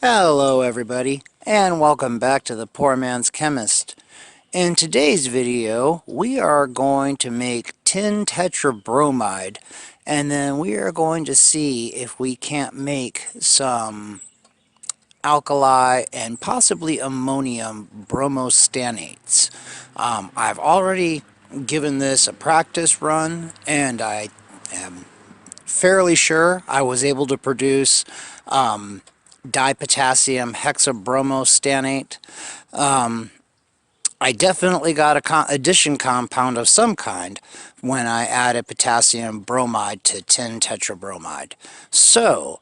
Hello everybody, and welcome back to the Poor Man's Chemist. In today's video, we are going to make tin tetrabromide, and then we are going to see if we can't make some alkali and possibly ammonium bromostannates. I've already given this a practice run, and I am fairly sure I was able to produce dipotassium hexabromostannate. I definitely got a addition compound of some kind when I added potassium bromide to tin tetrabromide. So,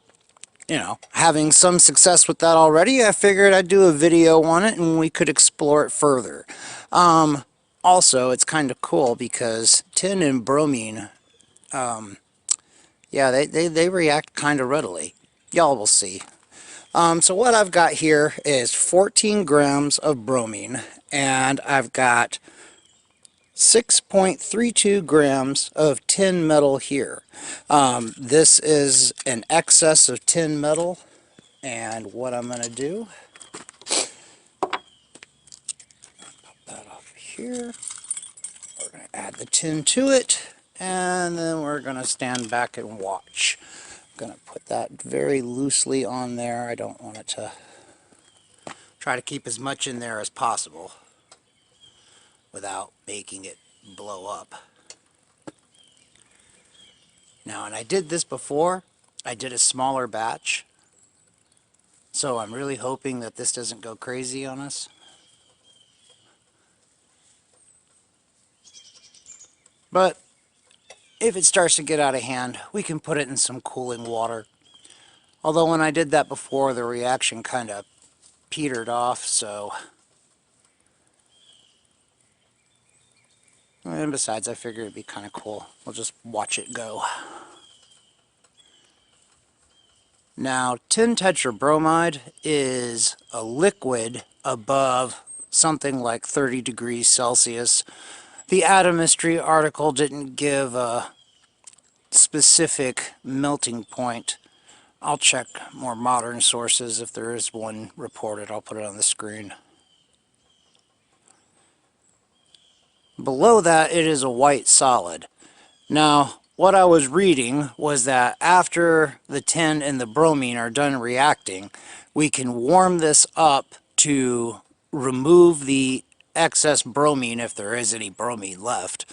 having some success with that already, I figured I'd do a video on it and we could explore it further. Also, it's kind of cool because tin and bromine, yeah, they react kind of readily. Y'all will see. So what I've got here is 14 grams of bromine, and I've got 6.32 grams of tin metal here. This is an excess of tin metal, and what I'm going to do, pop that off here, we're going to add the tin to it, and then we're going to stand back and watch. I'm going to put that very loosely on there. I don't want it to try to keep as much in there as possible without making it blow up. Now, and I did this before. I did a smaller batch, so I'm really hoping that this doesn't go crazy on us. But if it starts to get out of hand, we can put it in some cooling water. Although when I did that before, the reaction kind of petered off, so... And besides, I figured it'd be kind of cool. We'll just watch it go. Now, tin tetrabromide is a liquid above something like 30 degrees Celsius. The Atomistry article didn't give a specific melting point. I'll check more modern sources. If there is one reported, I'll put it on the screen. Below that, it is a white solid. Now, what I was reading was that after the tin and the bromine are done reacting, we can warm this up to remove the excess bromine, if there is any bromine left.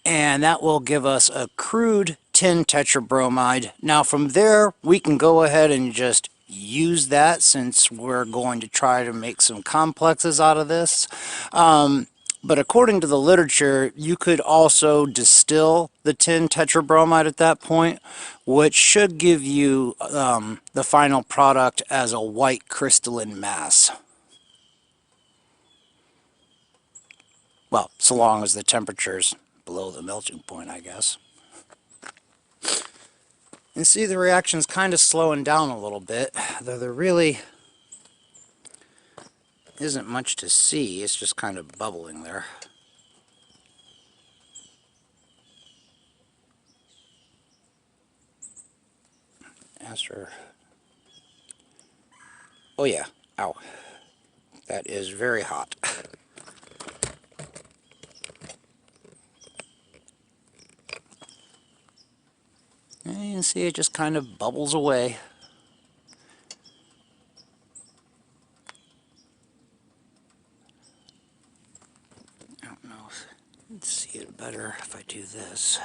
And that will give us a crude tin tetrabromide. Now from there, we can go ahead and just use that, since we're going to try to make some complexes out of this. But according to the literature, you could also distill the tin tetrabromide at that point, which should give you the final product as a white crystalline mass. Well, so long as the temperature's below the melting point, I guess. And see, the reaction's kind of slowing down a little bit, though there really isn't much to see. It's just kind of bubbling there. After... Oh yeah, ow. That is very hot. And you can see it just kind of bubbles away. I don't know if you can see it better if I do this.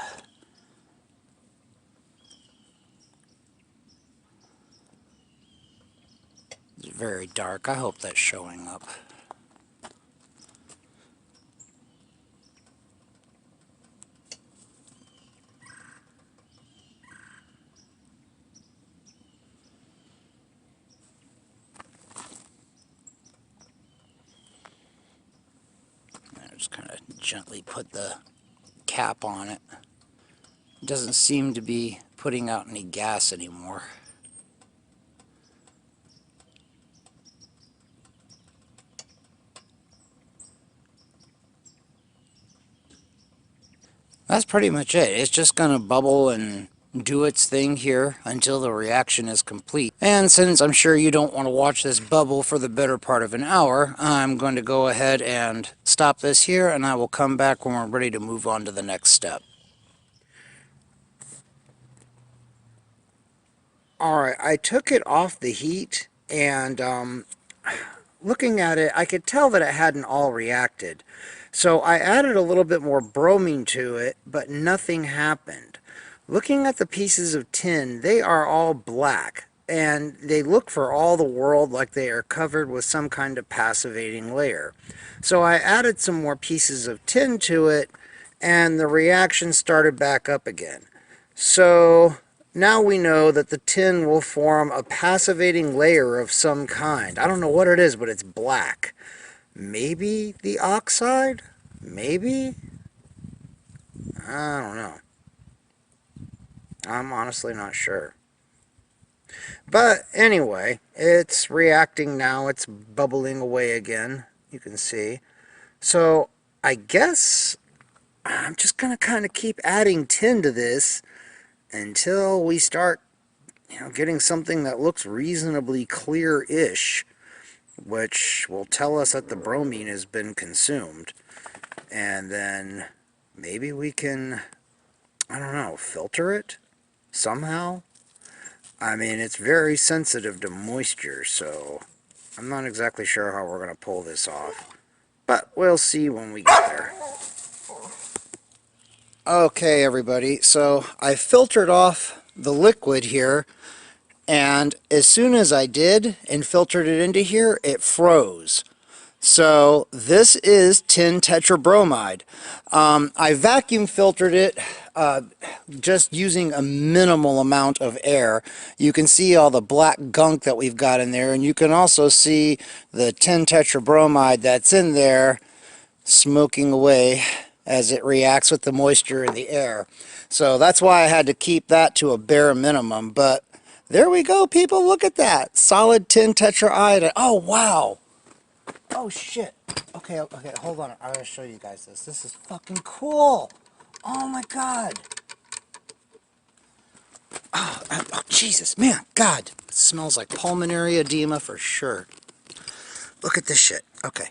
It's very dark. I hope that's showing up. Just kind of gently put the cap on it. It doesn't seem to be putting out any gas anymore. That's pretty much it. It's just going to bubble and do its thing here until the reaction is complete. And since I'm sure you don't want to watch this bubble for the better part of an hour, I'm going to go ahead and stop this here, and I will come back when we're ready to move on to the next step. Alright, I took it off the heat, and looking at it, I could tell that it hadn't all reacted. So I added a little bit more bromine to it, but nothing happened. Looking at the pieces of tin, they are all black, and they look for all the world like they are covered with some kind of passivating layer. So I added some more pieces of tin to it, and the reaction started back up again. So now we know that the tin will form a passivating layer of some kind. I don't know what it is, but it's black. Maybe the oxide? Maybe? I don't know. I'm honestly not sure. But anyway, it's reacting now. It's bubbling away again. You can see. So I guess I'm just going to kind of keep adding tin to this until we start, getting something that looks reasonably clear-ish, which will tell us that the bromine has been consumed. And then maybe we can, I don't know, filter it somehow? I mean, it's very sensitive to moisture, so I'm not exactly sure how we're going to pull this off. But we'll see when we get there. Okay, everybody, so I filtered off the liquid here, and as soon as I did and filtered it into here, it froze. So this is tin tetrabromide. I vacuum filtered it just using a minimal amount of air. You can see all the black gunk that we've got in there, and you can also see the tin tetrabromide that's in there smoking away as it reacts with the moisture in the air. So that's why I had to keep that to a bare minimum. But there we go, people. Look at that. Solid tin tetraiodide. Oh, wow. Oh, shit. Okay, hold on. I gotta show you guys this. This is fucking cool. Oh, my God. Oh, Jesus, man. God. It smells like pulmonary edema for sure. Look at this shit. Okay.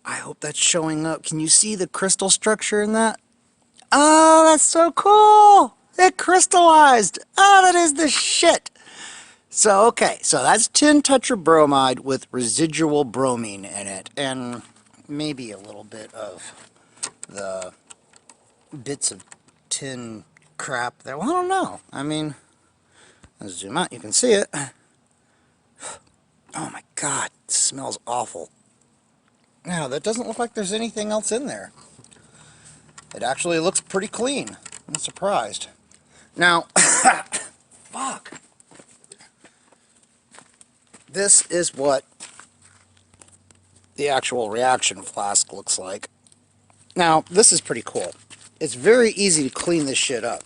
I hope that's showing up. Can you see the crystal structure in that? Oh, that's so cool! It crystallized! Oh, that is the shit! So, okay, so that's tin tetrabromide with residual bromine in it, and maybe a little bit of the bits of tin crap there. Well, I don't know. I mean, let's zoom out, you can see it. Oh my God, it smells awful. Now, that doesn't look like there's anything else in there. It actually looks pretty clean. I'm surprised. Now, fuck. This is what the actual reaction flask looks like. Now, this is pretty cool. It's very easy to clean this shit up.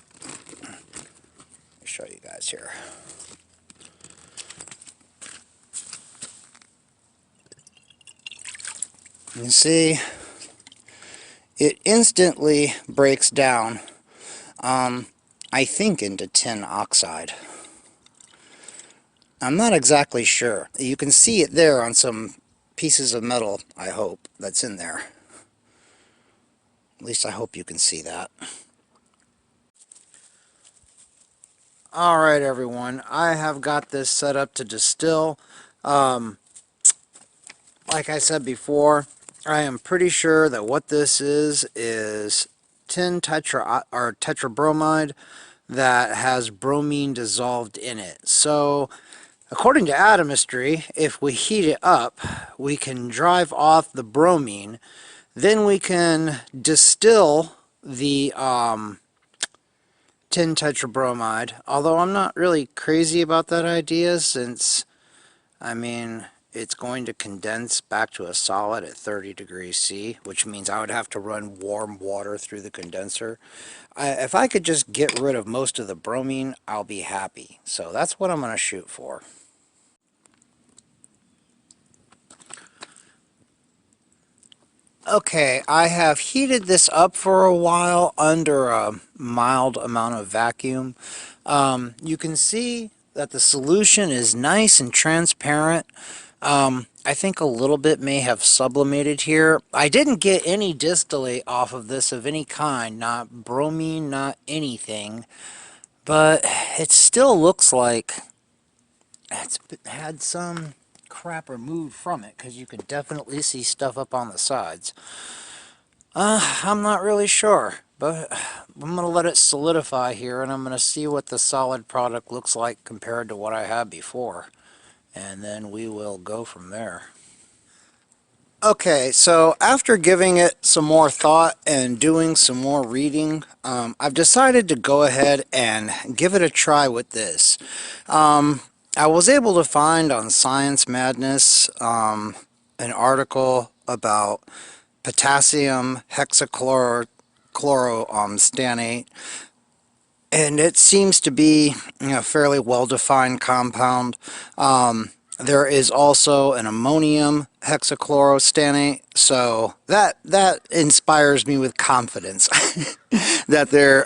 Let me show you guys here. You see, it instantly breaks down, I think, into tin oxide. I'm not exactly sure. You can see it there on some pieces of metal, I hope, that's in there. At least I hope you can see that. Alright, everyone, I have got this set up to distill. Like I said before, I am pretty sure that what this is tin tetrabromide that has bromine dissolved in it. So, according to atomistry, if we heat it up, we can drive off the bromine, then we can distill the tin tetrabromide, although I'm not really crazy about that idea since, I mean, it's going to condense back to a solid at 30 degrees C, which means I would have to run warm water through the condenser. If I could just get rid of most of the bromine, I'll be happy. So that's what I'm going to shoot for. Okay, I have heated this up for a while under a mild amount of vacuum. You can see that the solution is nice and transparent. I think a little bit may have sublimated here. I didn't get any distillate off of this of any kind, not bromine, not anything, but it still looks like it's had some crap removed from it because you can definitely see stuff up on the sides. I'm not really sure, but I'm going to let it solidify here and I'm going to see what the solid product looks like compared to what I had before. And then we will go from there. Okay, so after giving it some more thought and doing some more reading, I've decided to go ahead and give it a try with this. I was able to find on Science Madness an article about potassium hexachlorostannate, and it seems to be, a fairly well-defined compound. There is also an ammonium hexachlorostannate, so that inspires me with confidence that there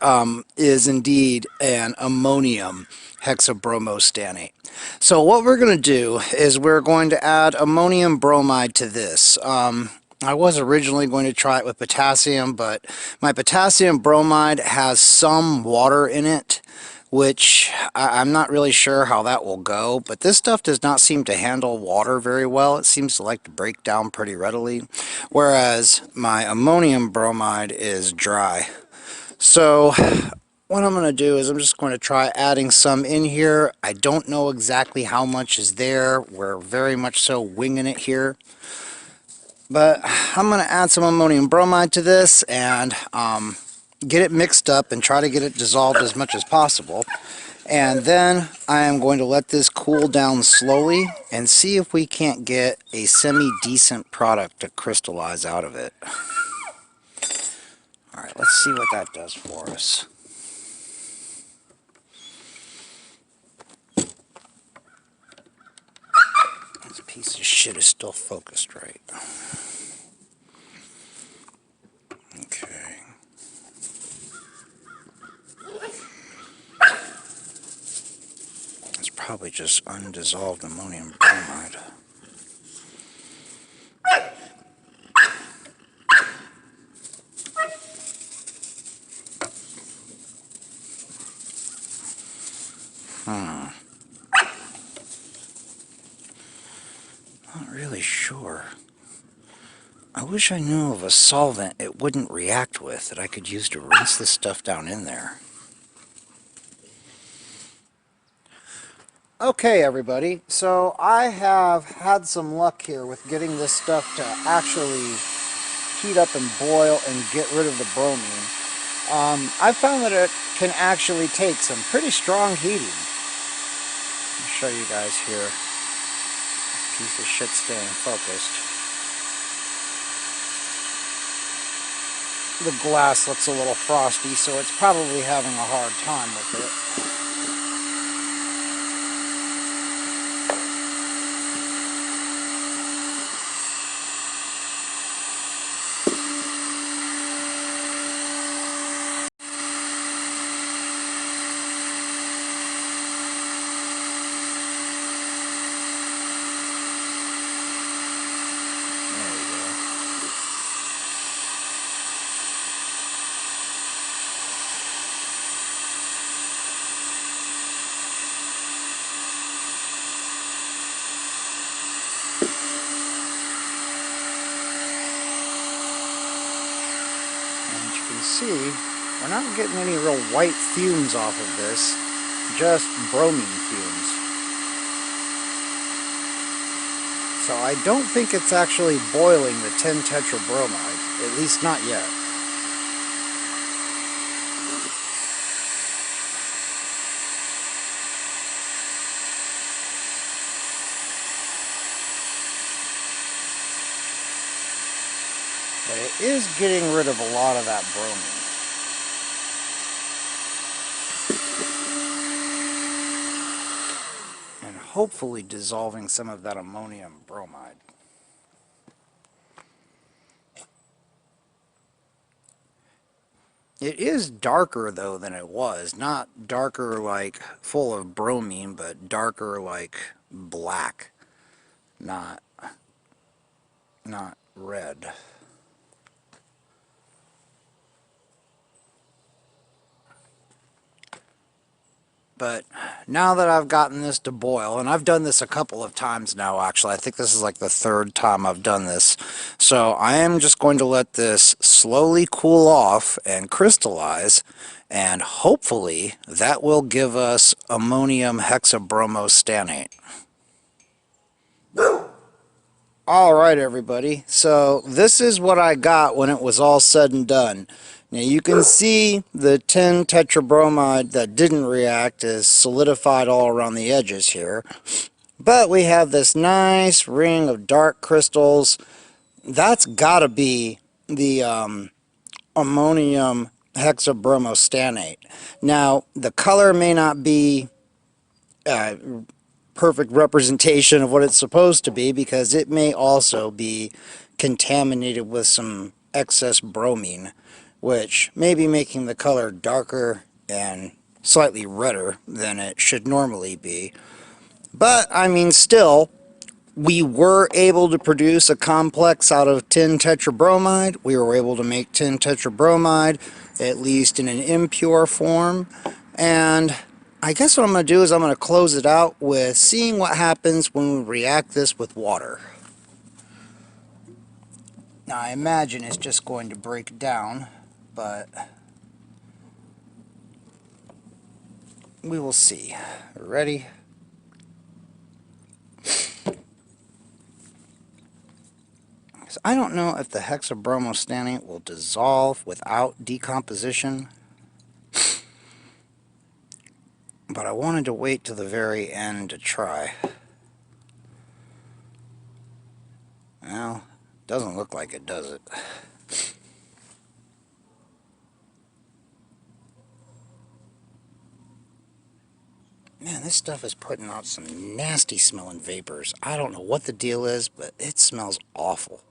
is indeed an ammonium hexabromostannate. So what we're going to do is we're going to add ammonium bromide to this. I was originally going to try it with potassium, but my potassium bromide has some water in it, which I'm not really sure how that will go, but this stuff does not seem to handle water very well. It seems to like to break down pretty readily, whereas my ammonium bromide is dry. So what I'm going to do is I'm just going to try adding some in here. I don't know exactly how much is there. We're very much so winging it here. But I'm going to add some ammonium bromide to this and get it mixed up and try to get it dissolved as much as possible. And then I am going to let this cool down slowly and see if we can't get a semi-decent product to crystallize out of it. Alright, let's see what that does for us. This piece of shit is still focused right. Okay. It's probably just undissolved ammonium bromide. Not really sure. I wish I knew of a solvent it wouldn't react with that I could use to rinse this stuff down in there. Okay, everybody, so I have had some luck here with getting this stuff to actually heat up and boil and get rid of the bromine. I found that it can actually take some pretty strong heating. I'll show you guys here. This piece of shit staying focused. The glass looks a little frosty, so it's probably having a hard time with it. See, we're not getting any real white fumes off of this, just bromine fumes. So I don't think it's actually boiling the 10 tetrabromide, at least not yet. But it is getting rid of a lot of that bromine. And hopefully dissolving some of that ammonium bromide. It is darker though than it was. Not darker like full of bromine, but darker like black. Not not red. But now that I've gotten this to boil, and I've done this a couple of times now actually, I think this is like the third time I've done this. So I am just going to let this slowly cool off and crystallize, and hopefully that will give us ammonium hexabromostannate. Alright everybody, so this is what I got when it was all said and done. Now you can see the tin tetrabromide that didn't react is solidified all around the edges here. But we have this nice ring of dark crystals. That's gotta be the ammonium hexabromostannate. Now the color may not be perfect representation of what it's supposed to be, because it may also be contaminated with some excess bromine, which may be making the color darker and slightly redder than it should normally be. But I mean, still, we were able to produce a complex out of tin tetrabromide. We were able to make tin tetrabromide, at least in an impure form. And I guess what I'm going to do is I'm going to close it out with seeing what happens when we react this with water. Now I imagine it's just going to break down, but we will see. Ready? So I don't know if the hexabromostannate will dissolve without decomposition, but I wanted to wait to the very end to try. Well, doesn't look like it, does it? Man, this stuff is putting out some nasty smelling vapors. I don't know what the deal is, but it smells awful.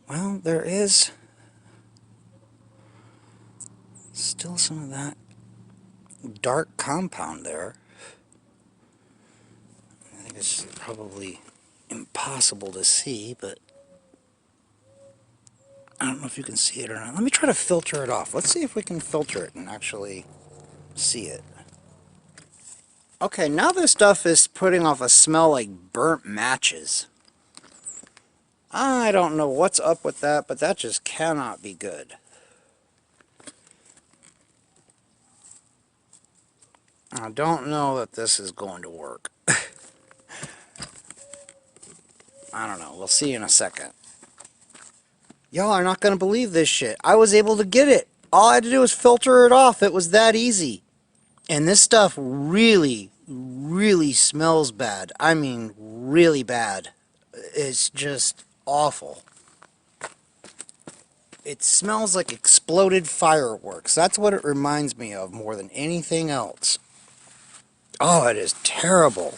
Well, there is still some of that dark compound there. I think it's probably impossible to see, but I don't know if you can see it or not. Let me try to filter it off. Let's see if we can filter it and actually see it. Okay, now this stuff is putting off a smell like burnt matches. I don't know what's up with that, but that just cannot be good. I don't know that this is going to work. I don't know. We'll see in a second. Y'all are not going to believe this shit. I was able to get it. All I had to do was filter it off. It was that easy. And this stuff really, really smells bad. I mean, really bad. It's just awful. It smells like exploded fireworks. That's what it reminds me of more than anything else. Oh, it is terrible.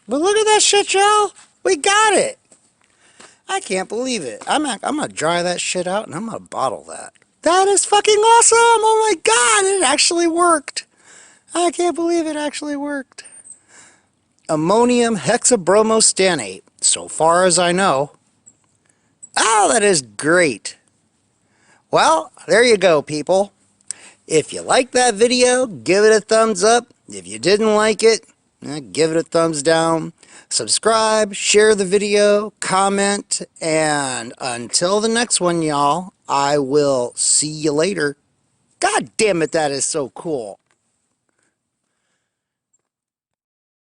But look at that shit, y'all. We got it. I can't believe it. I'm going to dry that shit out and I'm going to bottle that. That is fucking awesome. Oh my god, it actually worked. I can't believe it actually worked. Ammonium hexabromostannate, so far as I know. Oh, that is great. Well, there you go, people. If you liked that video, give it a thumbs up. If you didn't like it, give it a thumbs down. Subscribe, share the video, comment, and until the next one, y'all, I will see you later. God damn it, that is so cool.